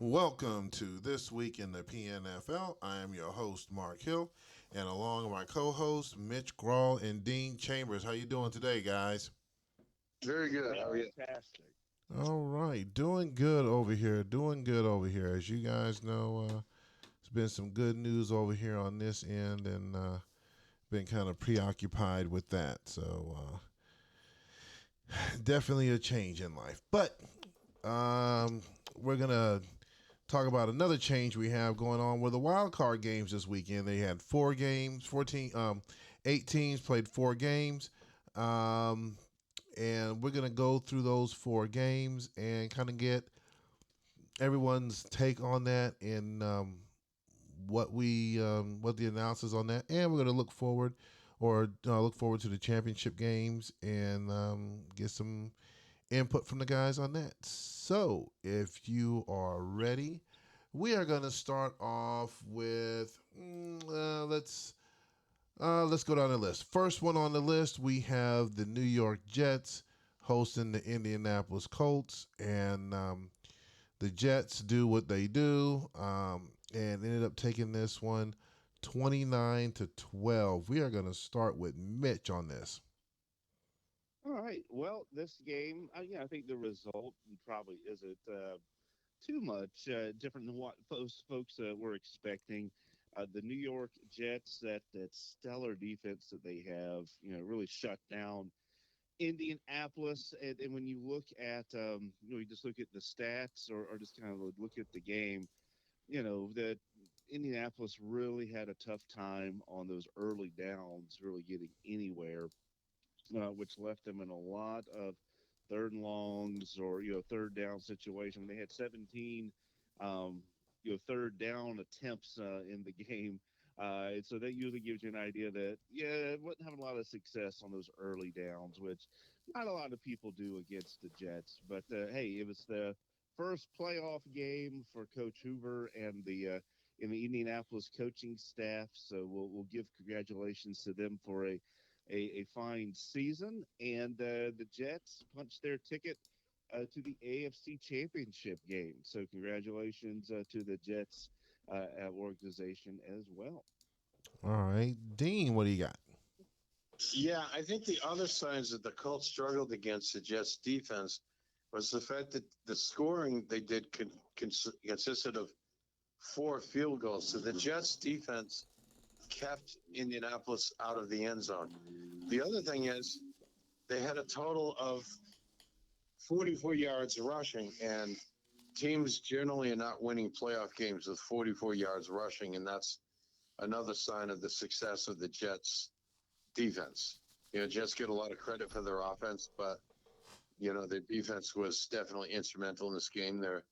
Welcome to This Week in the PNFL. I am your host, Mark Hill, and along with my co-hosts, Mitch Grawl and Dean Chambers. How you doing today, guys? Very good. How are you? Fantastic. All right, doing good over here. Doing good over here. As you guys know, there's been some good news over here on this end, and been kind of preoccupied with that. So definitely a change in life. But we're gonna talk about another change we have going on with the wild card games this weekend. They had 4 games, 8 teams played 4 games. Um, and we're gonna go through those 4 games and kind of get everyone's take on that and what the analysis on that, and we're gonna look forward to the championship games and get some input from the guys on that. So, if you are ready, we are going to start off with let's go down the list. First one on the list, we have the New York Jets hosting the Indianapolis Colts, and the Jets do what they do, and ended up taking this one 29-12. We are going to start with Mitch on this. All right. Well, this game, I think the result probably isn't too much different than what folks were expecting. The New York Jets, that stellar defense that they have, really shut down Indianapolis. And when you look at, you just look at the stats or just kind of look at the game, that Indianapolis really had a tough time on those early downs, really getting anywhere, which left them in a lot of third and longs or third down situation. They had 17 third down attempts in the game. And so that usually gives you an idea that, it wasn't having a lot of success on those early downs, which not a lot of people do against the Jets. But hey, it was the first playoff game for Coach Hoover and the in the Indianapolis coaching staff. So we'll give congratulations to them for a fine season. And the Jets punched their ticket to the AFC Championship game. So congratulations to the Jets organization as well. All right, Dean, what do you got? Yeah, I think the other signs that the Colts struggled against the Jets defense was the fact that the scoring they did consisted of 4 field goals. So the Jets defense kept Indianapolis out of the end zone. The other thing is they had a total of 44 yards rushing, and teams generally are not winning playoff games with 44 yards rushing, and that's another sign of the success of the Jets defense. Jets get a lot of credit for their offense, but their defense was definitely instrumental in this game. Their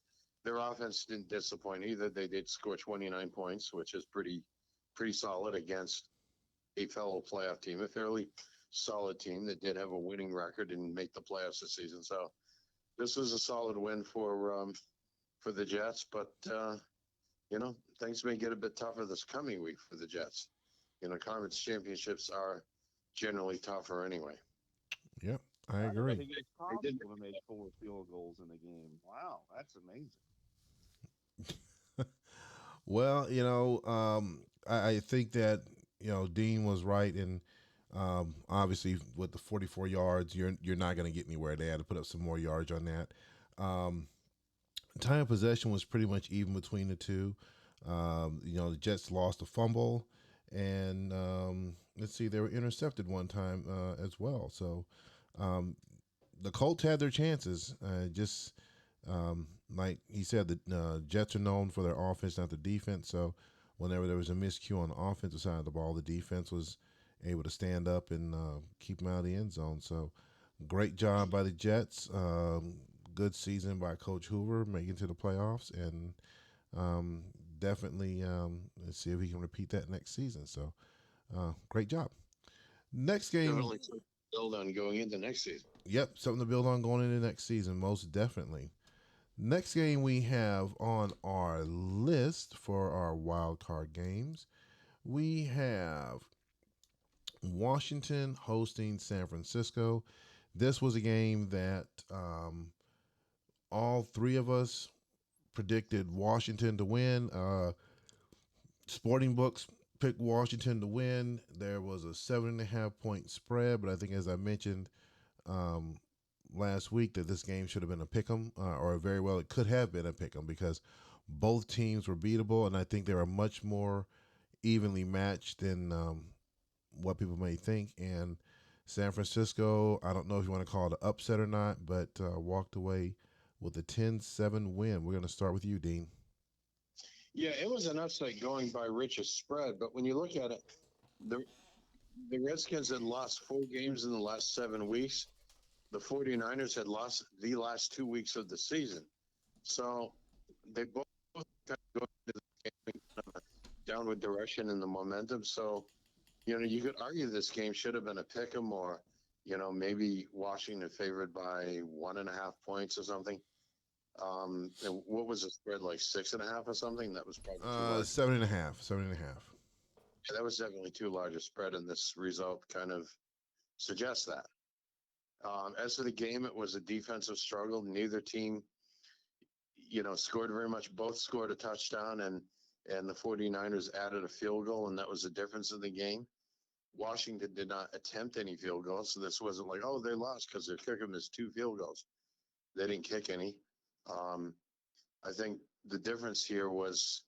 offense didn't disappoint either. They did score 29 points, which is pretty solid against a fellow playoff team, a fairly solid team that did have a winning record and make the playoffs this season. So this was a solid win for the Jets, but things may get a bit tougher this coming week for the Jets. Conference championships are generally tougher anyway. Yep, I I didn't agree. think it was possible to make 4 field goals in a game. Wow, that's amazing. Well, I think that Dean was right, and obviously with the 44 yards, you're not going to get anywhere. They had to put up some more yards on that. Um, Time of possession was pretty much even between the two. The Jets lost a fumble, and let's see, they were intercepted one time as well. So the Colts had their chances. Just like he said, the Jets are known for their offense, not the defense. So whenever there was a miscue on the offensive side of the ball, the defense was able to stand up and keep them out of the end zone. So great job by the Jets. Good season by Coach Hoover, making to the playoffs, and definitely let's see if he can repeat that next season. So great job. Next game, Definitely build on going into next season. yep, something to build on going into next season, most definitely. Next game we have on our list for our wild card games, we have Washington hosting San Francisco. This was a game that all 3 of us predicted Washington to win. Sporting books picked Washington to win. There was a 7.5 point spread, but I think, as I mentioned um, last week, that this game should have been a pick 'em, or very well it could have been a pick 'em, because both teams were beatable, and I think they were much more evenly matched than what people may think. And San Francisco, I don't know if you want to call it an upset or not, but walked away with a 10-7 win. We're going to start with you, Dean. Yeah, it was an upset going by Rich's spread, but when you look at it, the the Redskins had lost 4 games in the last 7 weeks. The 49ers had lost the last 2 weeks of the season. So they both kind of go into the game downward direction in the momentum. So, you could argue this game should have been a pick 'em, or, maybe Washington favored by 1.5 points or something. And what was the spread, like 6.5 or something? That was probably too large. 7.5. 7.5. Yeah, that was definitely too large a spread, and this result kind of suggests that. As for the game, it was a defensive struggle. Neither team, scored very much. Both scored a touchdown, and the 49ers added a field goal, and that was the difference in the game. Washington did not attempt any field goals, so this wasn't like, oh, they lost because their kicker missed 2 field goals. They didn't kick any. I think the difference here was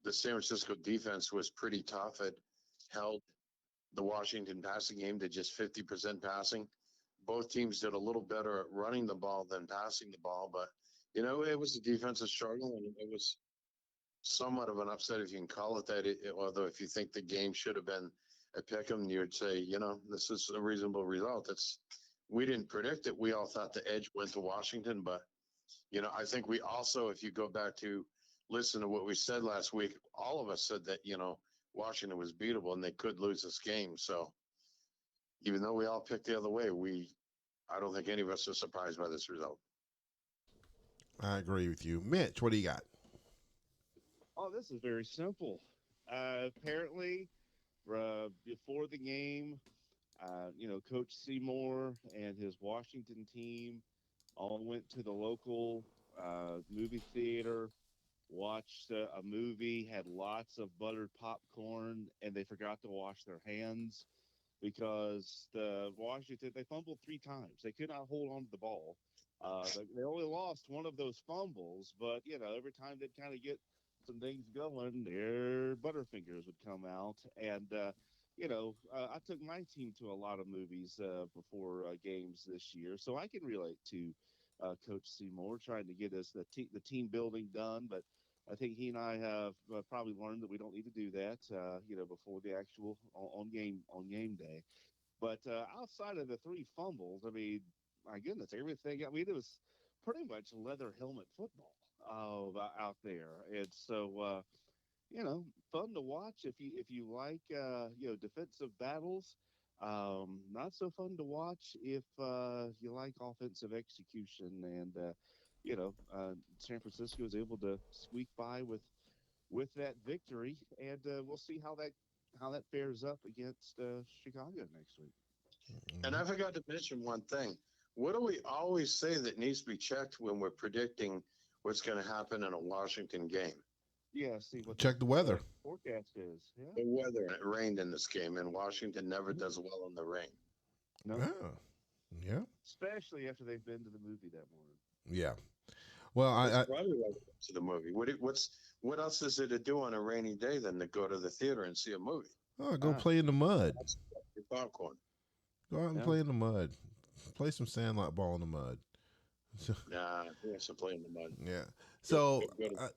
the San Francisco defense was pretty tough. It held the Washington passing game to just 50% passing. Both teams did a little better at running the ball than passing the ball, but it was a defensive struggle, and it was somewhat of an upset, if you can call it that. Although if you think the game should have been a pick 'em, you'd say, this is a reasonable result. We didn't predict it. We all thought the edge went to Washington, but I think we also, if you go back to listen to what we said last week, all of us said that Washington was beatable and they could lose this game. So even though we all picked the other way, I don't think any of us are surprised by this result. I agree with you. Mitch, what do you got? Oh, this is very simple. Apparently, before the game, Coach Seymour and his Washington team all went to the local movie theater, watched a movie, had lots of buttered popcorn, and they forgot to wash their hands because the Washington, they fumbled 3 times. They could not hold on to the ball. They only lost one of those fumbles, but every time they'd kind of get some things going, their butterfingers would come out. And I took my team to a lot of movies before games this year, so I can relate to Coach Seymour trying to get us the team building done. But I think he and I have probably learned that we don't need to do that, before the actual on game day. But outside of the 3 fumbles, I mean, my goodness, everything. I mean, it was pretty much leather helmet football out there, and so fun to watch if you like defensive battles. Not so fun to watch if you like offensive execution, and San Francisco is able to squeak by with that victory, and we'll see how that fares up against Chicago next week. And I forgot to mention one thing. What do we always say that needs to be checked when we're predicting what's going to happen in a Washington game? Yeah, see what Check the weather. forecast is. Yeah, The weather. And it rained in this game, and Washington never does well in the rain. no, Oh, yeah. especially after they've been to the movie that morning. Yeah. Well, It's probably why they go to the movie. What else is there to do on a rainy day than to go to the theater and see a movie? go play in the mud. That's your popcorn. Go out and Yeah. play in the mud. Play some sandlot ball in the mud. Nah, he wants to play in the mud. Yeah. So Go to-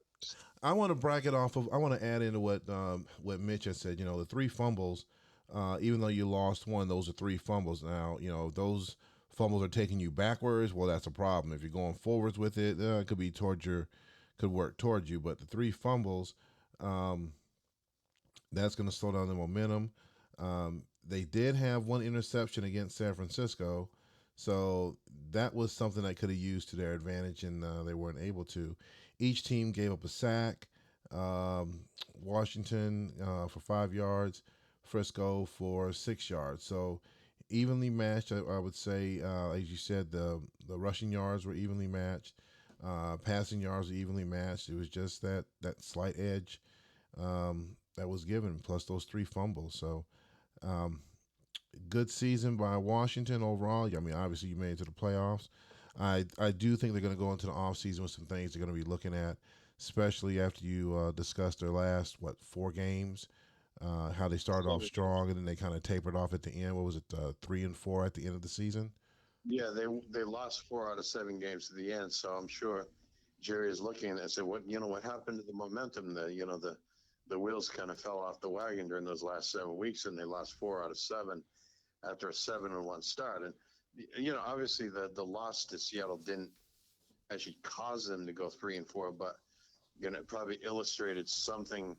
I want to bracket off of. I want to add into what Mitch has said. The 3 fumbles. Even though you lost one, those are 3 fumbles. Now those fumbles are taking you backwards. Well, that's a problem. If you're going forwards with it, it could work towards you. But the 3 fumbles, that's going to slow down the momentum. They did have one interception against San Francisco, so that was something that could have used to their advantage, and they weren't able to. Each team gave up a sack. Washington for 5 yards, Frisco for 6 yards. So evenly matched, I would say. As you said, the rushing yards were evenly matched. Passing yards were evenly matched. It was just that slight edge that was given, plus those three fumbles. So um, good season by Washington overall. I mean, obviously you made it to the playoffs. I do think they're going to go into the offseason with some things they're going to be looking at, especially after you discussed their last four games. How they started off strong and then they kind of tapered off at the end. What was it, 3-4 at the end of the season? Yeah, they lost 4 out of 7 games to the end, so I'm sure Jerry is looking at it and said, what happened to the momentum? The wheels kind of fell off the wagon during those last 7 weeks, and they lost 4 out of 7 after a 7-1 start. And obviously the loss to Seattle didn't actually cause them to go 3-4, but it probably illustrated something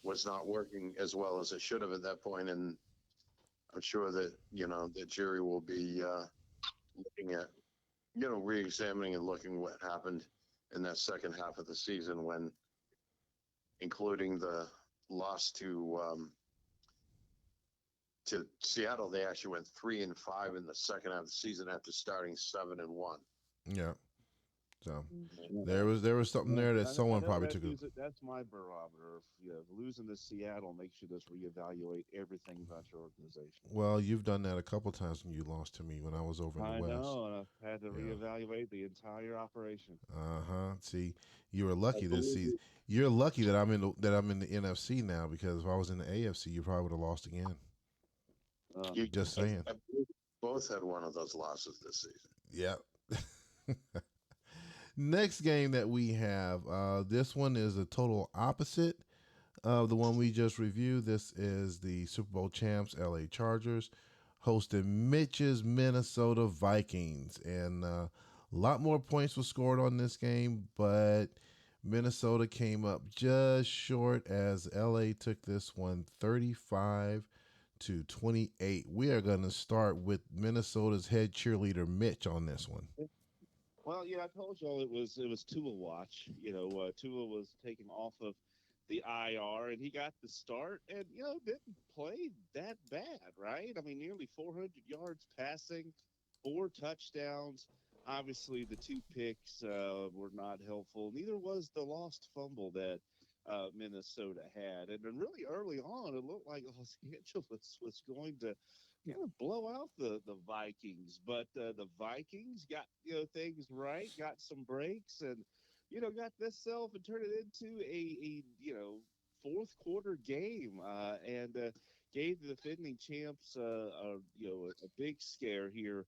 was not working as well as it should have at that point. And I'm sure that that Jerry will be looking at re-examining and looking what happened in that second half of the season, when including the loss to Seattle. They actually went 3-5 in the second half of the season after starting 7-1. Yeah. So Yeah. there was something there that I someone know probably that took a. music. That's my barometer. If losing to Seattle makes you just reevaluate everything about your organization. Well, you've done that a couple times when you lost to me when I was over in the I West. know, and I've had to Yeah. reevaluate the entire operation. Uh-huh. See, you were lucky I this believe season. You're lucky that I'm in the NFC now, because if I was in the AFC, you probably would have lost again. you, Just saying. I believe both had one of those losses this season. Yep. Next game that we have, this one is a total opposite of the one we just reviewed. This is the Super Bowl champs, LA Chargers, hosting Mitch's Minnesota Vikings. And a lot more points were scored on this game, but Minnesota came up just short as LA took this one 35-28. We are going to start with Minnesota's head cheerleader, Mitch, on this one. Well, yeah, I told y'all it was Tua watch. Tua was taken off of the IR, and he got the start, and didn't play that bad, right? I mean, nearly 400 yards passing, 4 touchdowns. Obviously, the 2 picks were not helpful. Neither was the lost fumble that Minnesota had. And then really early on, it looked like Los Angeles was going to blow out the Vikings. But the Vikings got things right, got some breaks, and got this self and turned it into a fourth quarter game, and gave the defending champs a big scare here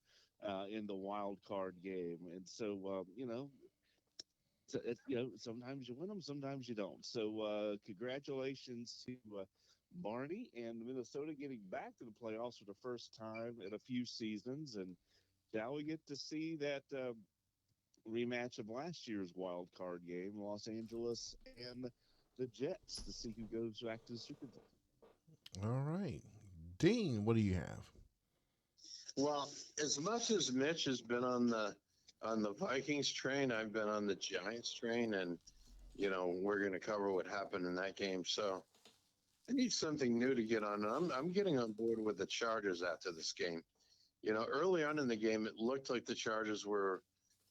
in the wild card game. And so sometimes you win them, sometimes you don't. So congratulations to Barney and Minnesota getting back to the playoffs for the first time in a few seasons. And now we get to see that rematch of last year's wild card game, Los Angeles and the Jets, to see who goes back to the Super Bowl. All right. Dean, what do you have? Well, as much as Mitch has been on the Vikings train, I've been on the Giants train, and we're going to cover what happened in that game. So I need something new to get on. I'm getting on board with the Chargers after this game. Early on in the game, it looked like the Chargers were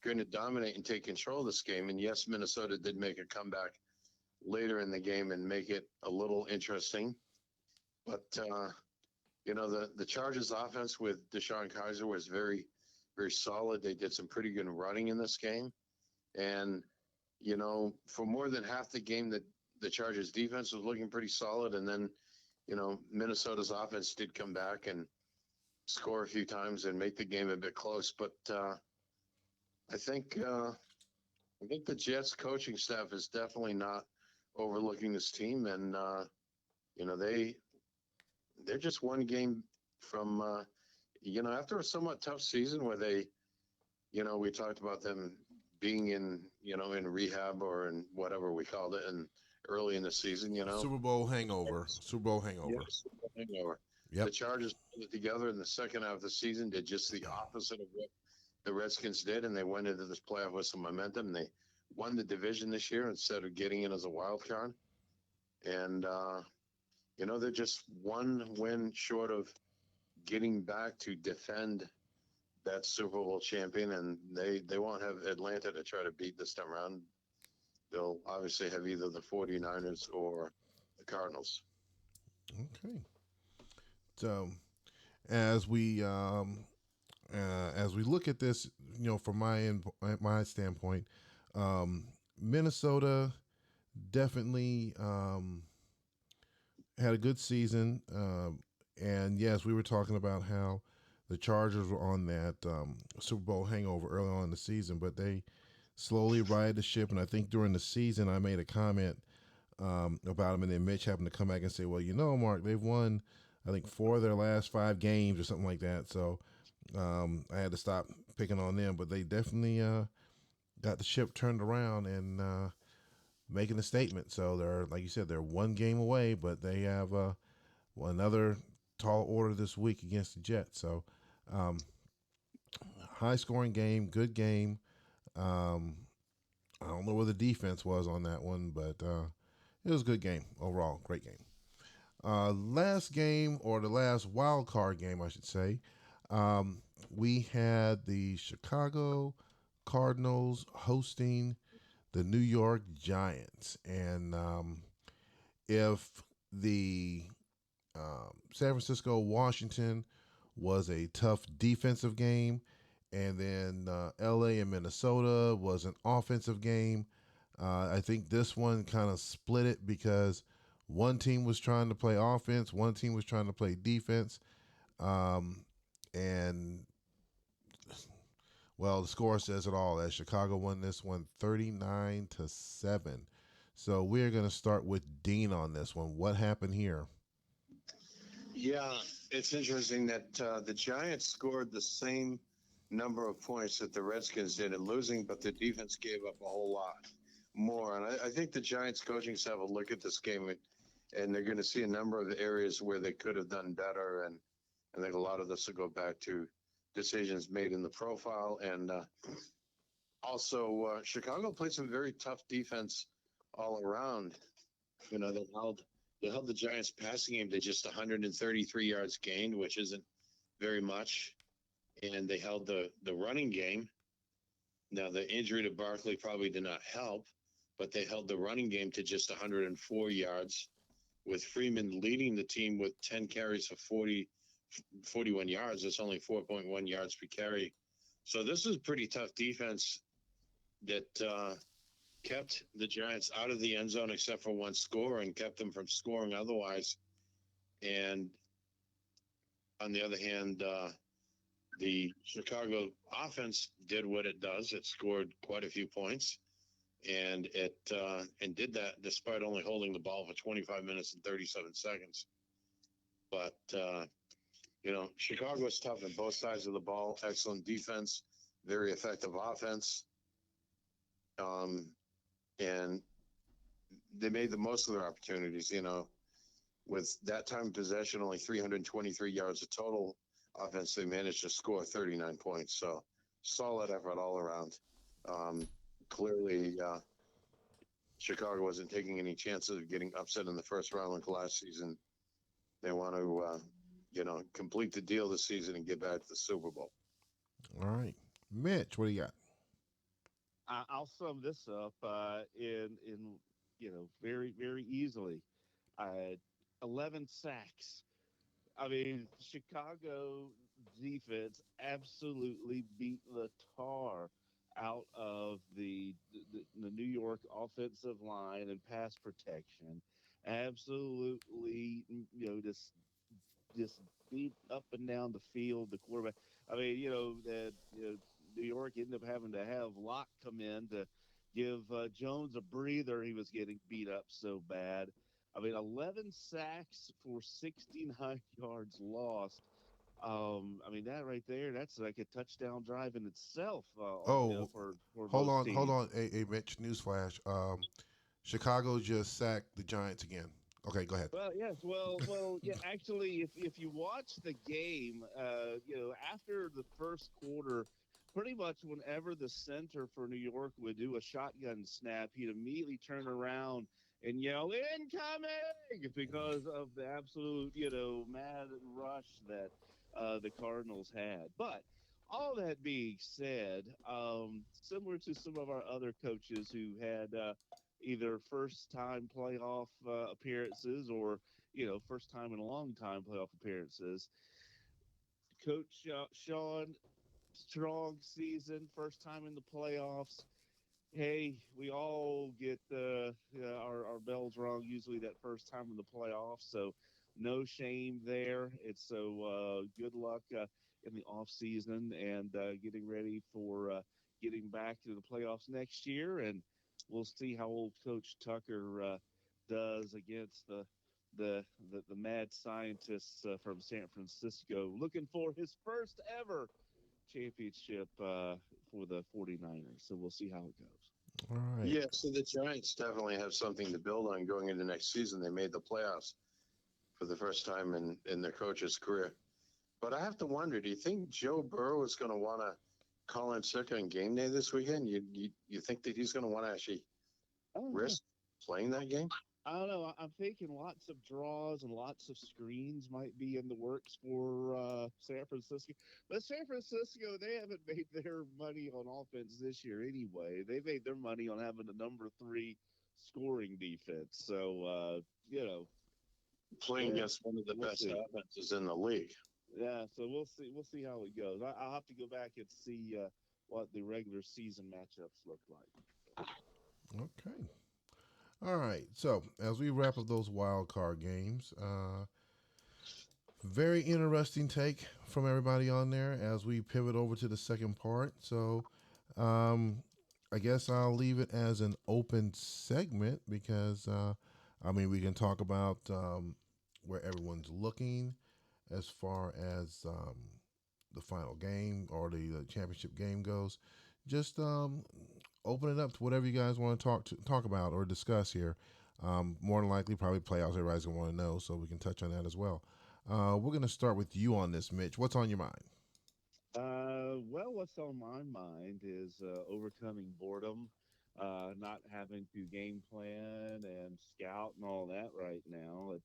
going to dominate and take control of this game. And yes, Minnesota did make a comeback later in the game and make it a little interesting. But the Chargers offense with Deshaun Kaiser was very, very solid. They did some pretty good running in this game. And, for more than half the game, the Chargers defense was looking pretty solid. And then, Minnesota's offense did come back and score a few times and make the game a bit close. But I think the Jets coaching staff is definitely not overlooking this team. And, they're just one game from, after a somewhat tough season where they, we talked about them being in rehab or in whatever we called it, and early in the season, Super Bowl hangover. Super Bowl hangover. yes, hangover. Yep. The Chargers put it together in the second half of the season, did just the opposite of what the Redskins did, and they went into this playoff with some momentum. They won the division this year instead of getting in as a wild card. And, they're just one win short of getting back to defend that Super Bowl champion, and they won't have Atlanta to try to beat this time around. They'll obviously have either the 49ers or the Cardinals. Okay. So as we as we look at this, from my standpoint, um, Minnesota definitely had a good season. And yes, we were talking about how the Chargers were on that Super Bowl hangover early on in the season, but they slowly ride the ship. And I think during the season, I made a comment about them, and then Mitch happened to come back and say, "Well, Mark, they've won, I think, 4 of their last 5 games or something like that." So I had to stop picking on them, but they definitely got the ship turned around and making a statement. So they're, like you said, they're 1 game away, but they have another tall order this week against the Jets. So um, high scoring game, good game. Um, I don't know where the defense was on that one, but it was a good game overall. Great game. Last game, or the last wild card game, I should say, um, we had the Chicago Cardinals hosting the New York Giants. And if the San Francisco Washington was a tough defensive game, and then LA and Minnesota was an offensive game. I think this one kind of split it because one team was trying to play offense, one team was trying to play defense, um, and well, the score says it all. As Chicago won this one 39-7. So we're going to start with Dean on this one. What happened here? Yeah, it's interesting that the Giants scored the same number of points that the Redskins did in losing, but the defense gave up a whole lot more. And I think the Giants coaching staff will look at this game and they're going to see a number of areas where they could have done better. And I think a lot of this will go back to decisions made in the profile. And also, Chicago played some very tough defense all around. They held the Giants passing game to just 133 yards gained, which isn't very much. And they held the running game. Now, the injury to Barkley probably did not help, but they held the running game to just 104 yards, with Freeman leading the team with 10 carries for 41 yards. That's only 4.1 yards per carry. So this is pretty tough defense that kept the Giants out of the end zone except for one score and kept them from scoring otherwise. And on the other hand, the Chicago offense did what it does. It scored quite a few points, and it and did that despite only holding the ball for 25 minutes and 37 seconds. But Chicago is tough on both sides of the ball. Excellent defense, very effective offense, and they made the most of their opportunities. With that time of possession, only 323 yards of total offense, they managed to score 39 points. So solid effort all around. Clearly, Chicago wasn't taking any chances of getting upset in the first round like last season. They want to, complete the deal this season and get back to the Super Bowl. All right. Mitch, what do you got? I'll sum this up in very very easily. Uh, 11 sacks. I mean, Chicago defense absolutely beat the tar out of the New York offensive line and pass protection. Absolutely, just beat up and down the field the quarterback. I mean, that New York ended up having to have Locke come in to give Jones a breather. He was getting beat up so bad. I mean, 11 sacks for 69 yards lost. I mean, that right there, that's like a touchdown drive in itself Oh, for hold both on, hold teams. on. Hey, Mitch, newsflash. Chicago just sacked the Giants again. Okay, go ahead. Well, yes. Yeah. Actually, if you watch the game, after the first quarter, pretty much whenever the center for New York would do a shotgun snap, he'd immediately turn around and yell "incoming" because of the absolute, mad rush that the Cardinals had. But all that being said, similar to some of our other coaches who had either first time playoff appearances or first time in a long time playoff appearances, Coach Sean, strong season, first time in the playoffs. Hey, we all get our bells rung usually that first time in the playoffs, so no shame there. It's so good luck in the off season and getting ready for getting back to the playoffs next year, and we'll see how old Coach Tucker does against the mad scientists from San Francisco. Looking for his first ever championship for the 49ers, so we'll see how it goes. All right. Yeah, so the Giants definitely have something to build on going into next season. They made the playoffs for the first time in their coach's career. But I have to wonder, do you think Joe Burrow is going to want to call in sick on game day this weekend? You think that he's going to want to actually I don't know. risk playing that game? I don't know. I'm thinking lots of draws and lots of screens might be in the works for San Francisco. But San Francisco, they haven't made their money on offense this year anyway. They made their money on having the number three scoring defense. So, Playing yeah, against one of the we'll best see. offenses in the league. Yeah, so we'll see. We'll see how it goes. I'll have to go back and see what the regular season matchups look like. Okay. All right. So as we wrap up those wild card games, very interesting take from everybody on there as we pivot over to the second part. So, um, I guess I'll leave it as an open segment because, I mean, we can talk about where everyone's looking as far as the final game or the championship game goes. Just open it up to whatever you guys want to talk about or discuss here. More than likely, probably playoffs. Everybody's gonna want to know, so we can touch on that as well. We're gonna start with you on this, Mitch. What's on your mind? Well, what's on my mind is overcoming boredom, not having to game plan and scout and all that right now.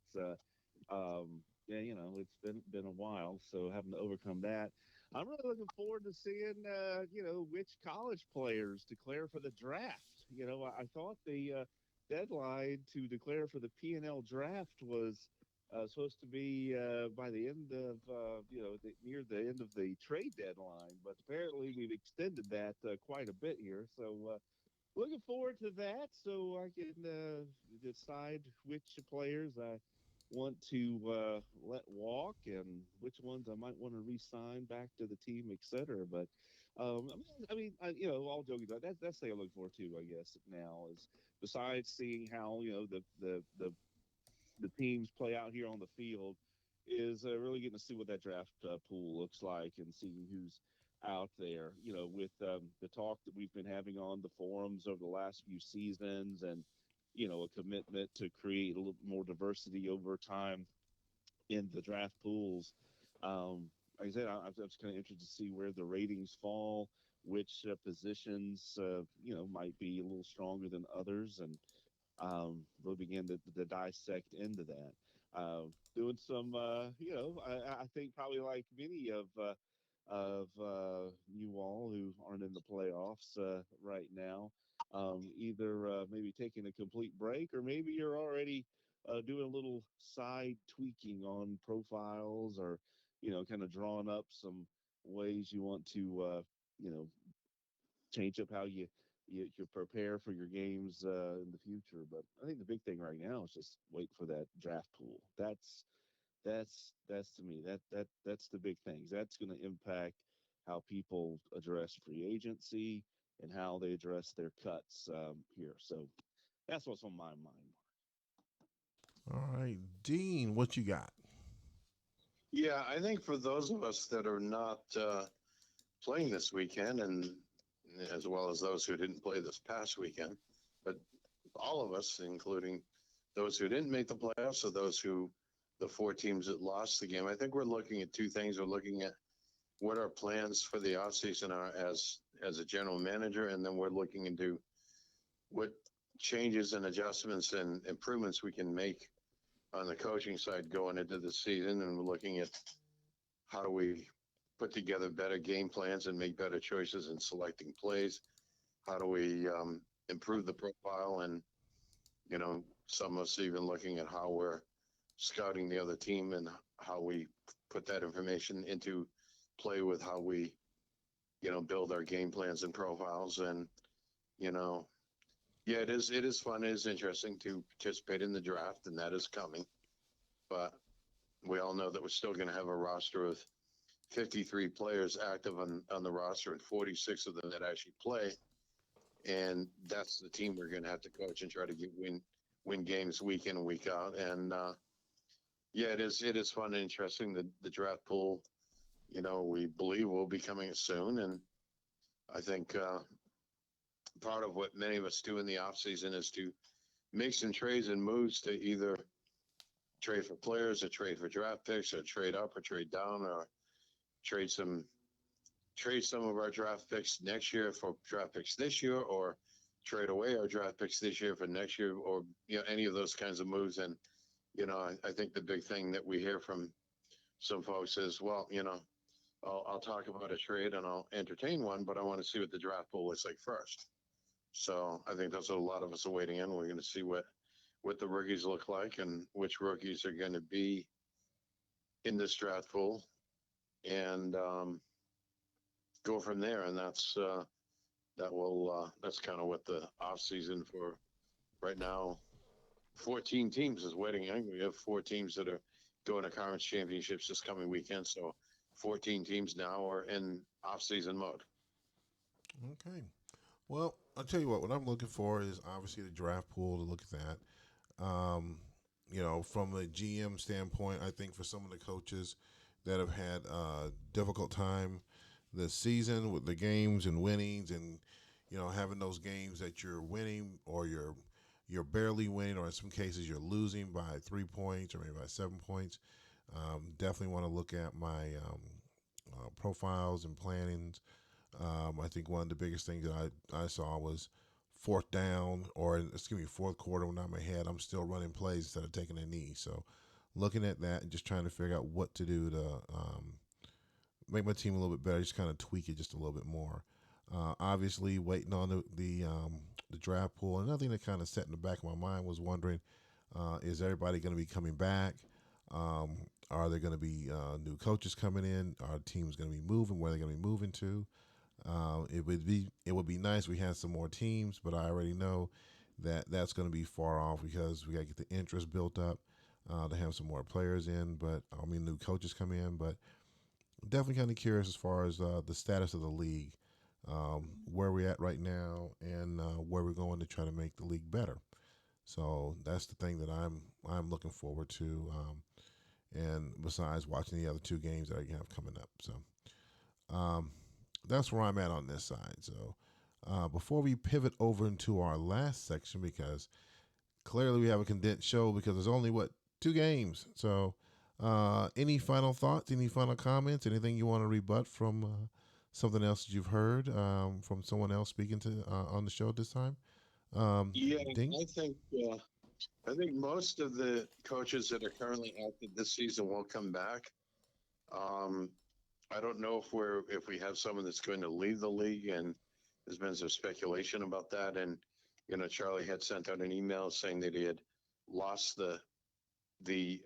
Yeah, it's been a while, so having to overcome that. I'm really looking forward to seeing, which college players declare for the draft. I thought the deadline to declare for the P&L draft was supposed to be by the end of near the end of the trade deadline, but apparently we've extended that quite a bit here. So looking forward to that, so I can decide which players I want to let walk and which ones I might want to re-sign back to the team, etc. But all joking about that, that's the thing I look forward to, I guess. Now is besides seeing how the teams play out here on the field is really getting to see what that draft pool looks like and seeing who's out there. With the talk that we've been having on the forums over the last few seasons, and a commitment to create a little more diversity over time in the draft pools. Like I said, I'm just kind of interested to see where the ratings fall, which positions might be a little stronger than others, and we'll begin to dissect into that. Doing some, I think probably like many of you all who aren't in the playoffs right now, either maybe taking a complete break, or maybe you're already doing a little side tweaking on profiles, or kind of drawing up some ways you want to, you know, change up how you prepare for your games in the future. But I think the big thing right now is just wait for that draft pool. That's to me that's the big things. That's going to impact how people address free agency and how they address their cuts here. So that's what's on my mind. All right, Dean, what you got? Yeah, I think for those of us that are not playing this weekend, and as well as those who didn't play this past weekend, but all of us, including those who didn't make the playoffs, or those who the four teams that lost the game, I think we're looking at two things. We're looking at what our plans for the offseason are as a general manager, and then we're looking into what changes and adjustments and improvements we can make on the coaching side going into the season, and we're looking at how do we put together better game plans and make better choices in selecting plays? How do we improve the profile? And, some of us even looking at how we're scouting the other team and how we put that information into play with how we, build our game plans and profiles. And, you know, yeah, it is fun. It is interesting to participate in the draft, and that is coming. But we all know that we're still going to have a roster of 53 players active on the roster and 46 of them that actually play. And that's the team we're going to have to coach and try to win games week in and week out. And yeah, it is fun and interesting. The draft pool, we believe will be coming soon. And I think part of what many of us do in the off season is to make some trades and moves to either trade for players or trade for draft picks or trade up or trade down or trade some trade some of our draft picks next year for draft picks this year, or trade away our draft picks this year for next year, or any of those kinds of moves. And I think the big thing that we hear from some folks is, well, I'll talk about a trade and I'll entertain one, but I want to see what the draft pool looks like first. So I think that's what a lot of us are waiting in. We're going to see what the rookies look like and which rookies are going to be in this draft pool, and go from there. And that's kind of what the off season for right now. 14 teams is waiting in. We have 4 teams that are going to conference championships this coming weekend. So 14 teams now are in off season mode. Okay. Well, I'll tell you what I'm looking for is obviously the draft pool to look at that. From a GM standpoint, I think for some of the coaches that have had a difficult time this season with the games and winnings and, having those games that you're winning or you're barely winning, or in some cases you're losing by 3 points or maybe by 7 points. Definitely want to look at my profiles and plannings. I think one of the biggest things that I saw was fourth down, or excuse me, fourth quarter when I'm ahead, I'm still running plays instead of taking a knee. So looking at that and just trying to figure out what to do to make my team a little bit better, just kind of tweak it just a little bit more. Obviously, waiting on the draft pool. Another thing that kind of set in the back of my mind was wondering, is everybody going to be coming back? Are there going to be new coaches coming in? Are teams going to be moving? Where are they going to be moving to? It would be nice if we had some more teams, but I already know that that's going to be far off because we got to get the interest built up to have some more players in. But I mean, new coaches come in. But definitely kind of curious as far as the status of the league, where we're at right now, and where we're going to try to make the league better. So that's the thing that I'm looking forward to. And besides watching the other 2 games that I have coming up, so that's where I'm at on this side. So before we pivot over into our last section, because clearly we have a condensed show because there's only 2 games. So any final thoughts? Any final comments? Anything you want to rebut from something else that you've heard from someone else speaking to on the show this time? Yeah, Ding. I think most of the coaches that are currently active this season won't come back. Um, I don't know if we have someone that's going to leave the league, and there's been some speculation about that. And Charlie had sent out an email saying that he had lost the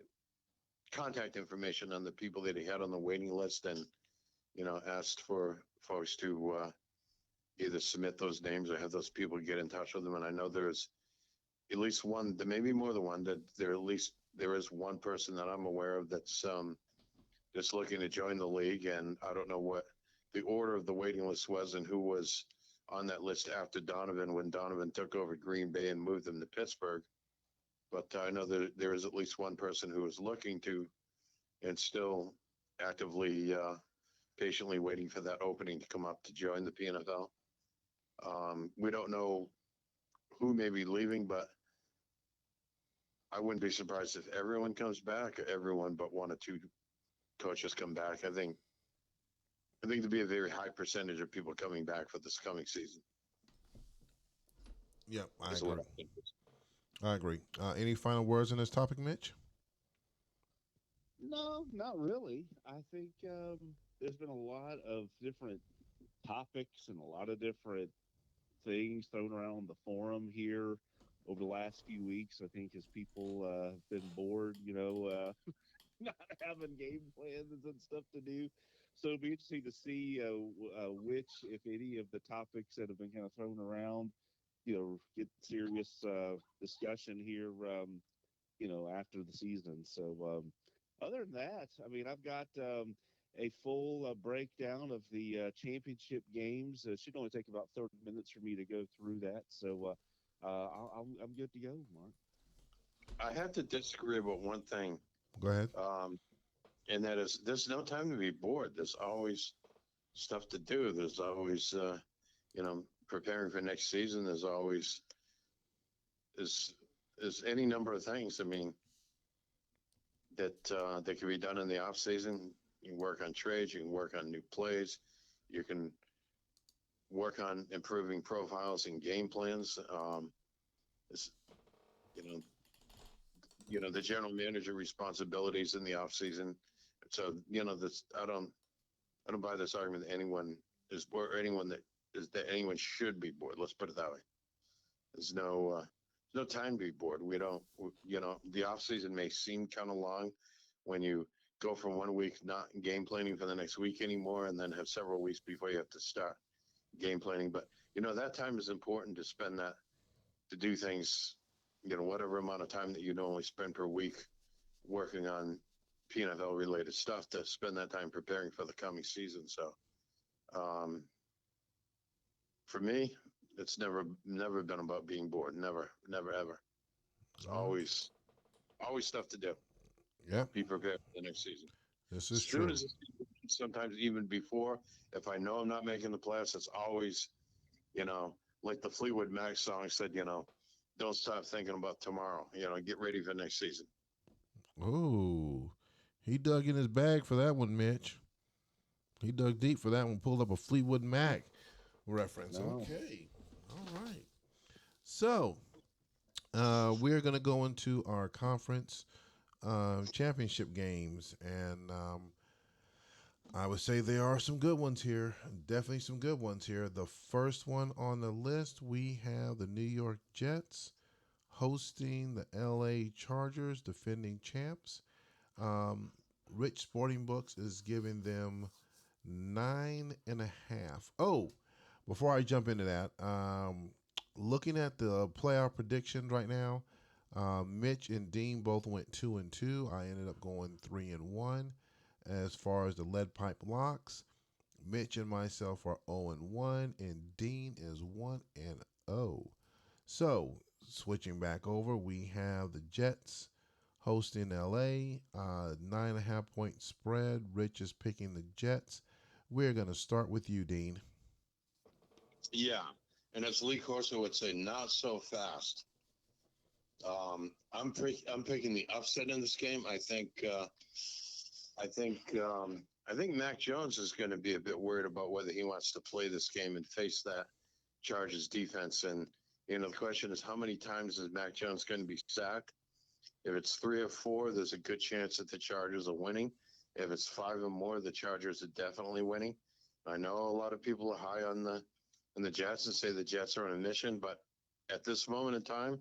contact information on the people that he had on the waiting list, and asked for folks to either submit those names or have those people get in touch with them. And I know there's at least one, there may be more than one, that there is one person that I'm aware of that's just looking to join the league. And I don't know what the order of the waiting list was and who was on that list after Donovan, when Donovan took over Green Bay and moved them to Pittsburgh. But I know that there is at least one person who is looking to and still actively, patiently waiting for that opening to come up to join the PNFL. We don't know who may be leaving, but I wouldn't be surprised if everyone comes back, or everyone but 1 or 2 coaches come back. I think there'd be a very high percentage of people coming back for this coming season. Yep, I Is agree. what I think. I agree. Any final words on this topic, Mitch? No, not really. I think there's been a lot of different topics and a lot of different things thrown around on the forum here over the last few weeks. I think as people have been bored, not having game plans and stuff to do. So it'll be interesting to see which, if any, of the topics that have been kind of thrown around, get serious discussion here, after the season. So other than that, I mean, I've got a full breakdown of the championship games. It should only take about 30 minutes for me to go through that. So I'm good to go, Mark. I have to disagree about one thing, Go ahead. um, and that is there's no time to be bored. There's always stuff to do. There's always, preparing for next season. There's always is any number of things. I mean, that can be done in the off season. You can work on trades. You can work on new plays. You can work on improving profiles and game plans. It's, you know, the general manager responsibilities in the off season. So this I don't buy this argument that anyone is bored or anyone should be bored. Let's put it that way. There's no time to be bored. We don't, the off season may seem kind of long when you go from one week not game planning for the next week anymore, and then have several weeks before you have to start game planning. But that time is important to spend that to do things. Whatever amount of time that you normally spend per week working on PNFL related stuff, to spend that time preparing for the coming season. So, um, for me, it's never been about being bored. Never, never, ever. It's All right. always stuff to do. Yep, Be prepared for the next season. this As is soon true. as sometimes even before, if I know I'm not making the playoffs, it's always, you know, like the Fleetwood Mac song said, don't stop thinking about tomorrow. Get ready for next season. Ooh, he dug in his bag for that one, Mitch. He dug deep for that one. Pulled up a Fleetwood Mac reference. No. Okay, all right. So we're gonna go into our conference championship games, and I would say there are some good ones here. Definitely some good ones here. The first one on the list, we have the New York Jets hosting the LA Chargers, defending champs. Um, Rich Sporting Books is giving them 9.5. Oh, before I jump into that, looking at the playoff predictions right now, Mitch and Dean both went 2-2. I ended up going 3-1. As far as the lead pipe locks, Mitch and myself are 0-1, and Dean is 1-0. So switching back over, we have the Jets hosting LA, 9.5 point spread. Rich is picking the Jets. We're gonna start with you, Dean. Yeah, and as Lee Corso would say, not so fast. I'm picking the upset in this game. I think Mac Jones is going to be a bit worried about whether he wants to play this game and face that Chargers defense. And the question is, how many times is Mac Jones going to be sacked? If it's 3 or 4, there's a good chance that the Chargers are winning. If it's 5 or more, the Chargers are definitely winning. I know a lot of people are high on the Jets and say the Jets are on a mission, but at this moment in time,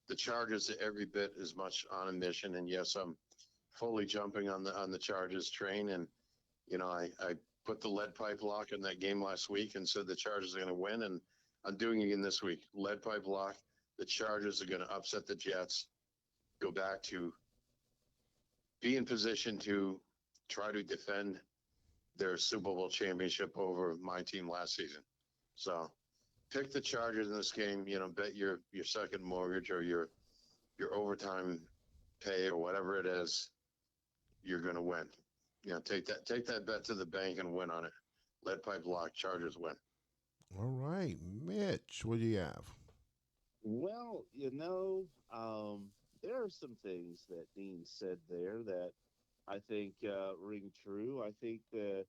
the Chargers are every bit as much on a mission. And yes, I'm fully jumping on the Chargers train. And I put the lead pipe lock in that game last week and said the Chargers are going to win, and I'm doing it again this week. Lead pipe lock. The Chargers are going to upset the Jets, go back to be in position to try to defend their Super Bowl championship over my team last season. So pick the Chargers in this game. Bet your second mortgage or your overtime pay or whatever it is. You're going to win. Take that bet to the bank and win on it. Lead pipe lock. Chargers win. All right, Mitch, what do you have? Well, there are some things that Dean said there that I think ring true. I think the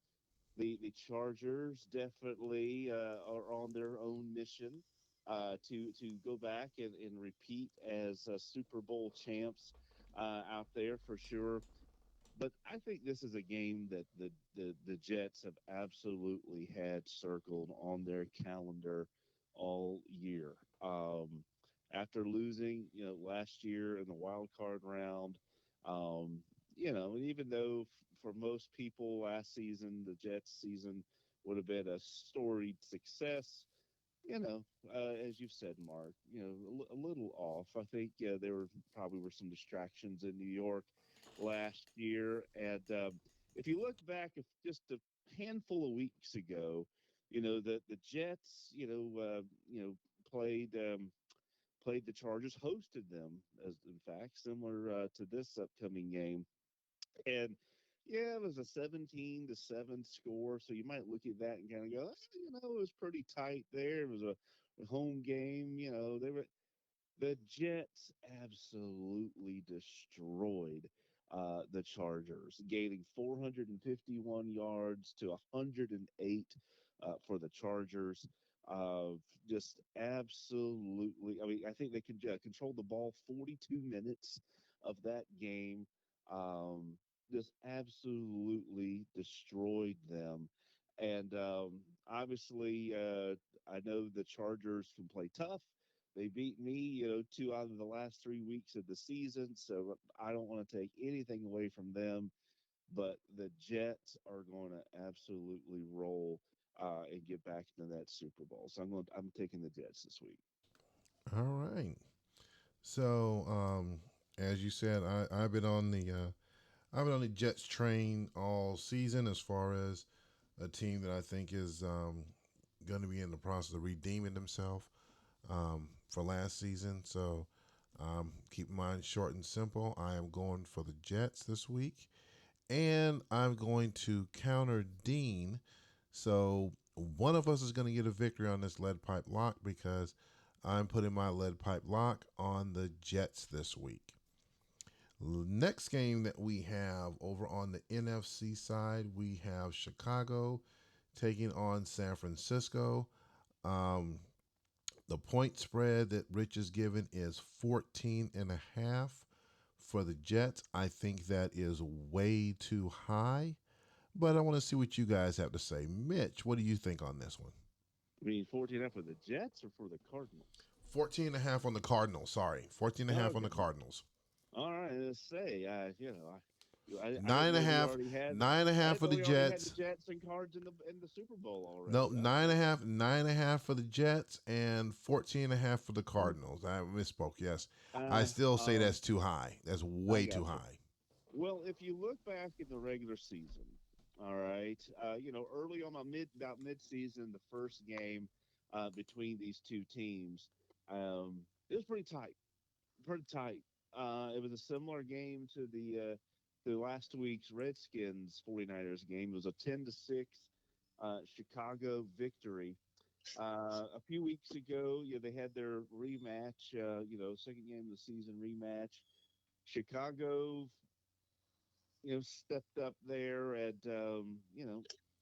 Chargers definitely are on their own mission to go back and repeat as Super Bowl champs out there for sure. But I think this is a game that the Jets have absolutely had circled on their calendar all year. After losing, last year in the wild card round, um, and even though for most people last season, the Jets season would have been a storied success, as you've said, Mark, a little off. I think there were probably were some distractions in New York last year, and if you look back, if just a handful of weeks ago, the Jets, played played the Chargers, hosted them, as in fact similar to this upcoming game, and yeah, it was a 17-7 score. So you might look at that and kind of go, it was pretty tight there. It was a home game. The Jets absolutely destroyed the Chargers, gaining 451 yards to 108 for the Chargers. Uh, just absolutely. I mean, I think they could control the ball 42 minutes of that game. Um, just absolutely destroyed them. And obviously, I know the Chargers can play tough. They beat me, 2 out of the last 3 weeks of the season, so I don't want to take anything away from them. But the Jets are going to absolutely roll and get back into that Super Bowl. So I'm taking the Jets this week. All right. So, as you said, I've been on the I've been on the Jets train all season as far as a team that I think is going to be in the process of redeeming themselves for last season. So, keep mine short and simple. I am going for the Jets this week, and I'm going to counter Dean. So one of us is going to get a victory on this lead pipe lock because I'm putting my lead pipe lock on the Jets this week. Next game that we have over on the NFC side, we have Chicago taking on San Francisco. Um, the point spread that Rich is given is 14 and a half for the Jets. I think that is way too high, but I want to see what you guys have to say. Mitch, what do you think on this one? I mean, 14 for the Jets or for the Cardinals? 14 and a half on the Cardinals. Sorry, 14 and a half on Okay. the Cardinals. All right. Let's say, I Nine didn't and a know we half, already had. nine and a I half didn't for know the we already had the Jets. Jets and Cards in the Super Bowl No, already. All nine and a right. half, 9.5 for the Jets, and 14 and a half for the Cardinals. I misspoke. Yes, I Uh, still say um, that's too high. That's I way too got you. high. Well, if you look back in the regular season, all right, early on about mid-season, the first game between these two teams, it was pretty tight, pretty tight. It was a similar game to last week's Redskins 49ers game. It was a 10-6 Chicago victory. A few weeks ago, they had their rematch, second game of the season rematch. Chicago stepped up there and,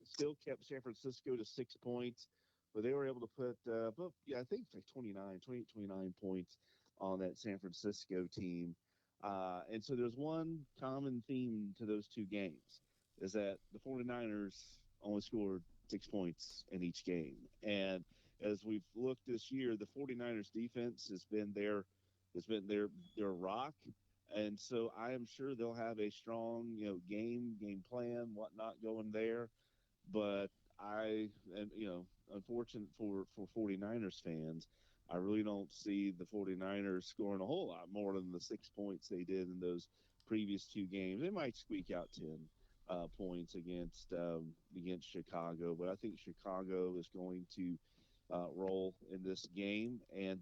still kept San Francisco to 6 points, but they were able to put, I think it's like 29 points on that San Francisco team. And so there's one common theme to those two games is that the 49ers only scored 6 points in each game. And as we've looked this year, the 49ers defense has been their rock, and so I am sure they'll have a strong, game plan, whatnot going there. But and unfortunate for 49ers fans, I really don't see the 49ers scoring a whole lot more than the 6 points they did in those previous two games. They might squeak out 10 points against Chicago, but I think Chicago is going to role in this game. And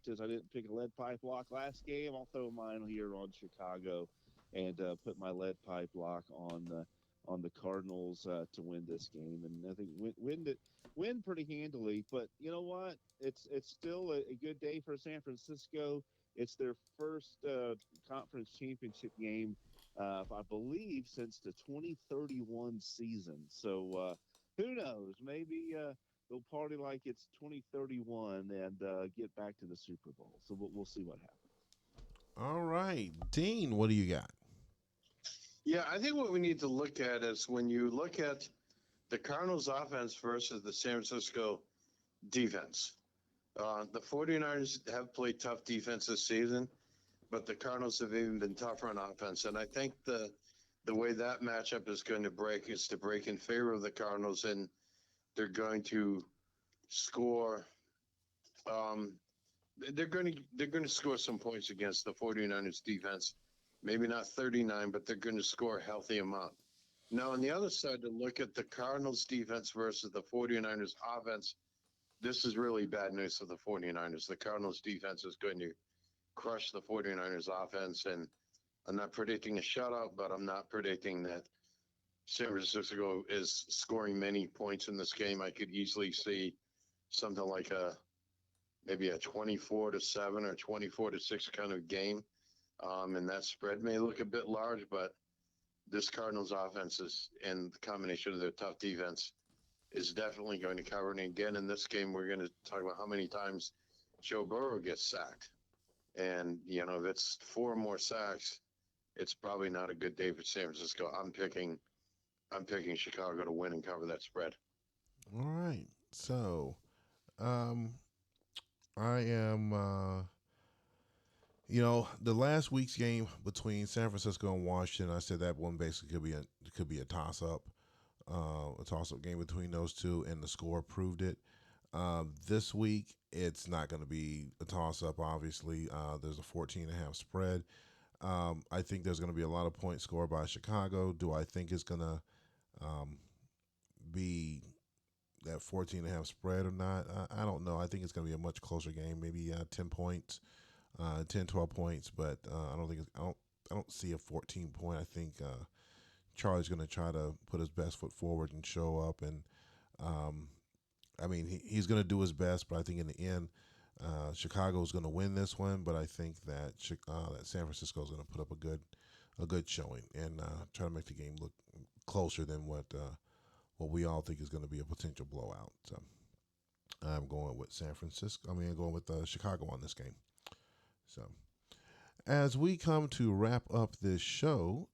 since I didn't pick a lead pipe lock last game, I'll throw mine here on Chicago and put my lead pipe lock on the Cardinals to win this game. And I think win pretty handily. But you know what? It's still a good day for San Francisco. It's their first conference championship game, I believe, since the 2031 season. So who knows? Maybe they'll party like it's 2031 and get back to the Super Bowl. So we'll see what happens. All right, Dean, what do you got? Yeah, I think what we need to look at is when you look at the Cardinals offense versus the San Francisco defense. The 49ers have played tough defense this season, but the Cardinals have even been tougher on offense. And I think the way that matchup is going to break is to break in favor of the Cardinals, and they're going to score. Um, they're going to score some points against the 49ers defense. Maybe not 39, but they're going to score a healthy amount. Now, on the other side, to look at the Cardinals defense versus the 49ers offense, this is really bad news for the 49ers. The Cardinals defense is going to crush the 49ers offense, and I'm not predicting a shutout, but I'm not predicting that San Francisco is scoring many points in this game. I could easily see something like a maybe a 24-7 or 24-6 kind of game. And that spread may look a bit large, but this Cardinals offense is, and the combination of their tough defense is definitely going to cover. And again, in this game, we're going to talk about how many times Joe Burrow gets sacked. And, if it's four more sacks, it's probably not a good day for San Francisco. I'm picking Chicago to win and cover that spread. All right. So, um, I am. The last week's game between San Francisco and Washington, I said that one basically could be a toss up, a toss up game between those two, and the score proved it. This week, it's not going to be a toss up. Obviously, there's a 14.5 spread. I think there's going to be a lot of points scored by Chicago. Do I think it's going to um, be that 14.5 spread or not? I don't know. I think it's going to be a much closer game, maybe 10 points, 10, 12 points, but I don't see a 14 point. I think Charlie's going to try to put his best foot forward and show up. And um, I mean, he's going to do his best, but I think in the end, Chicago's going to win this one. But I think that San Francisco is going to put up a good showing and try to make the game look closer than what we all think is going to be a potential blowout. So I'm going with San Francisco. I mean, I'm going with Chicago on this game. So as we come to wrap up this show,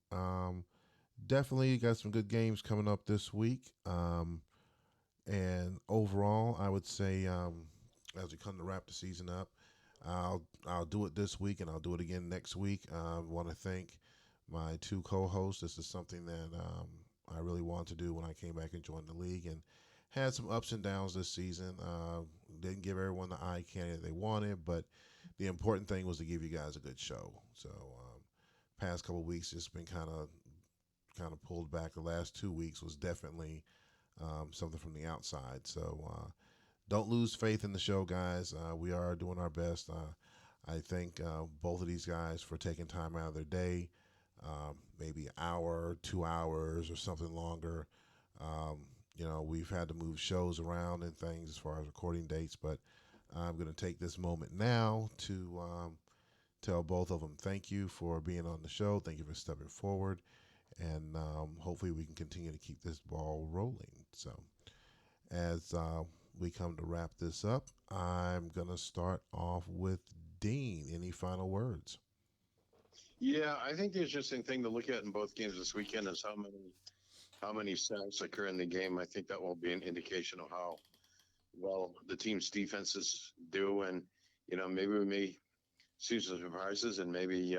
definitely got some good games coming up this week. And overall, I would say as we come to wrap the season up, I'll do it this week and I'll do it again next week. I want to thank my two co-hosts. This is something that I really wanted to do when I came back and joined the league, and had some ups and downs this season. Didn't give everyone the eye candy they wanted, but the important thing was to give you guys a good show. So past couple weeks just been kind of pulled back. The last 2 weeks was definitely something from the outside. So don't lose faith in the show, guys. We are doing our best. I thank both of these guys for taking time out of their day, maybe an hour, 2 hours, or something longer. Um, we've had to move shows around and things as far as recording dates, but I'm going to take this moment now to tell both of them thank you for being on the show. Thank you for stepping forward, and hopefully we can continue to keep this ball rolling. So, as we come to wrap this up, I'm going to start off with Dean. Any final words? Yeah, I think the interesting thing to look at in both games this weekend is how many sacks occur in the game. I think that will be an indication of how well the team's defenses do, and maybe we may see some surprises, and maybe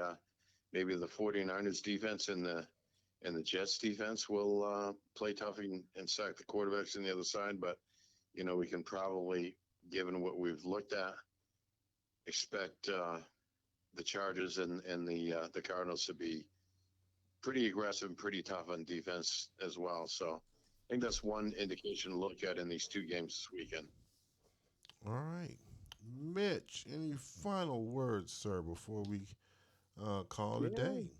the 49ers defense and the Jets defense will play tough and sack the quarterbacks on the other side. But we can probably, given what we've looked at, expect the Chargers and the Cardinals to be pretty aggressive and pretty tough on defense as well. So I think that's one indication to look at in these two games this weekend. All right. Mitch, any final words, sir, before we call it a Yeah. day?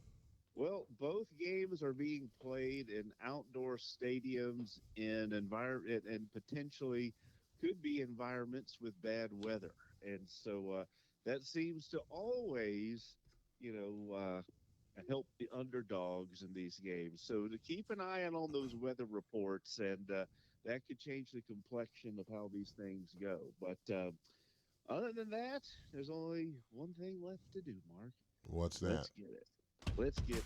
Well, both games are being played in outdoor stadiums in environment and potentially could be environments with bad weather, and so that seems to always, you know, help the underdogs in these games. So to keep an eye on those weather reports, and that could change the complexion of how these things go. But other than that, there's only one thing left to do, Mark. What's that? Let's get it. Let's get